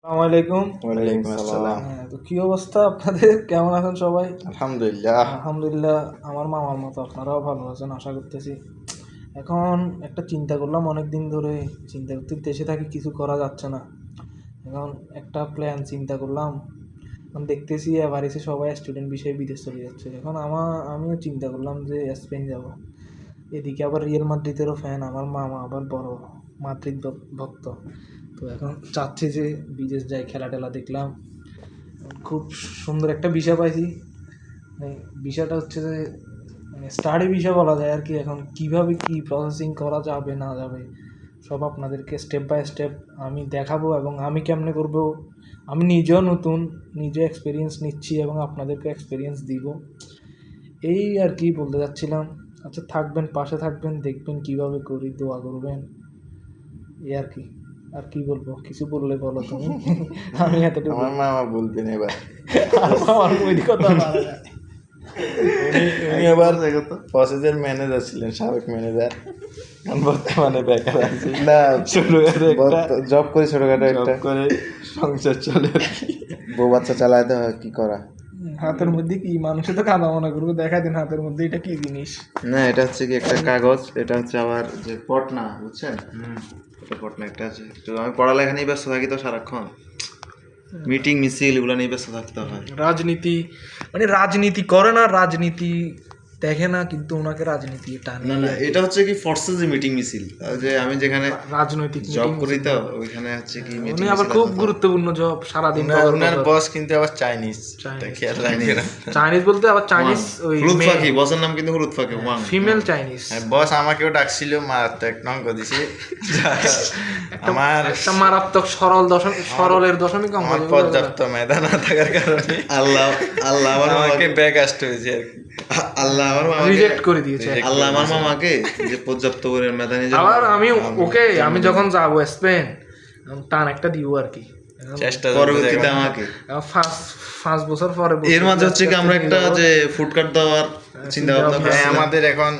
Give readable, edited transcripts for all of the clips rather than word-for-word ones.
আসসালামু আলাইকুম। ওয়ালাইকুম আসসালাম। তো কি অবস্থা আপনাদের? কেমন আছেন সবাই? আলহামদুলিল্লাহ। আলহামদুলিল্লাহ, আমার মামার মতো আপনারাও ভালো আছেন আশা করতেছি। এখন একটা চিন্তা করলাম, অনেক দিন ধরে চিন্তা করতে, দেশে থাকি কিছু করা যাচ্ছে না। এখন একটা প্ল্যান চিন্তা করলাম। এখন দেখতেছি এভারেজে সবাই স্টুডেন্ট বিষয়ে বিদেশ চলে যাচ্ছে। এখন আমিও চিন্তা করলাম যে স্পেন যাব। এদিকে আবার রিয়াল মাদ্রিদেরও ফ্যান, আমার মামা আবার বড় মাদ্রিদ ভক্ত। তো এখন চাচ্ছি যে বিদেশ যাই, খেলা টেলা দেখলাম, খুব সুন্দর একটা বিষয় পাইছি। মানে বিষয়টা হচ্ছে যে স্টাডি বিষয় বলা যায় আর কি। এখন কিভাবে কি প্রসেসিং করা যাবে না যাবে সব আপনাদেরকে স্টেপ বাই স্টেপ আমি দেখাবো, এবং আমি কেমনে করব। আমি নিজেও নতুন, নিজে এক্সপিরিয়েন্স নিচ্ছি এবং আপনাদেরকে এক্সপিরিয়েন্স দিব, এই আর কি বলতে যাচ্ছিলাম। আচ্ছা, থাকবেন, পাশে থাকবেন, দেখবেন কিভাবে করি, দোয়া করবেন, এই আর কি। আর কি বলবো, কিছু বললে বলো তুমি। আমি এতটুকু আমার মামা বলবেন এবার। আমার ওই কথা উনি এবার প্রসেসের ম্যানেজার ছিলেন, সাবেক ম্যানেজার। বর্তমানে বেকার আছে না, জব করে ছোটখাটো একটা করে সংসার চলে আর কি। বউ বাচ্চা চালাতে হয়, কি করা। হাতের মধ্যে কি, মানুষে তো কাদা মনে করবো, দেখা দিন হাতের মধ্যে এটা কি জিনিস। না, এটা হচ্ছে কি একটা কাগজ, এটা হচ্ছে আবার যে পটনা, বুঝছেন? এটা পটনা একটা আছে। তো আমি পড়ালেখা নিয়ে ব্যস্ত থাকি তো সারাক্ষণ, মিটিং মিছিল এগুলো নিয়ে ব্যস্ত থাকতে হয়। রাজনীতি মানে রাজনীতি করে না, রাজনীতি দেখে না, কিন্তু ওনাকে রাজনীতি টানে। না, এটা হচ্ছে কি ফোর্সেস যে মিটিং মিছিল, যে আমি যেখানে রাজনৈতিক জব করি তো ওইখানে হচ্ছে কি মিটিং উনি আবার খুব গুরুত্বপূর্ণ জব, সারাদিন ওনার বস কিন্তু আবার চাইনিজ, খেয়াল রাখেন। চাইনিজ বলতে আবার চাইনিজ, ওই হুলুদ ফাকি, বসের নাম কিন্তু হুলুদ ফাকি, ওয়াং ফিমেল চাইনিজ। বস আমাকেও ডাকছিল, মারাত্মক এক নঙ্ক দিছে। আমার একটা মারাত্মক সরলের দশমিক অঙ্ক, আমার পর্যাপ্ত মেধা না থাকার কারণে আল্লাহ আমার আমাকে ব্যাক আসতে হয়েছে আর কি। আল্লাহ আমার মামাকে রিজেক্ট করে দিয়েছে। আল্লাহ আমার মামাকে যে পর্যাপ্ত করে মেধা নিয়ে আবার আমি যখন যাব স্পেন, টান একটা দিব আর কি, চেষ্টা পরবর্তীতে আমাকে 5 বছর পরে। এর মাঝে হচ্ছে কি আমরা একটা যে ফুড কার্ট দেওয়ার চিন্তা ভাবনা, আমাদের এখন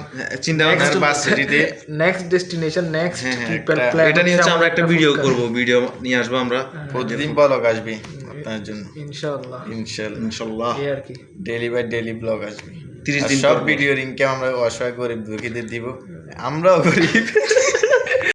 চিন্তা ভাবনা ভার্সিটিতে নেক্সট ডেস্টিনেশন, নেক্সট ট্রিপের প্ল্যান, এটা নিয়ে হচ্ছে আমরা একটা ভিডিও করব, ভিডিও নিয়ে আসবো আমরা, প্রতিদিন ব্লগ আসবে আপনার জন্য ইনশাআল্লাহ এই আর কি। ডেইলি বাই ডেইলি ব্লগ আসবে, 30 দিন সব ভিডিও লিংকে আমরা অসহায় গরিব দুঃখীদের দিব, আমরাও গরিব।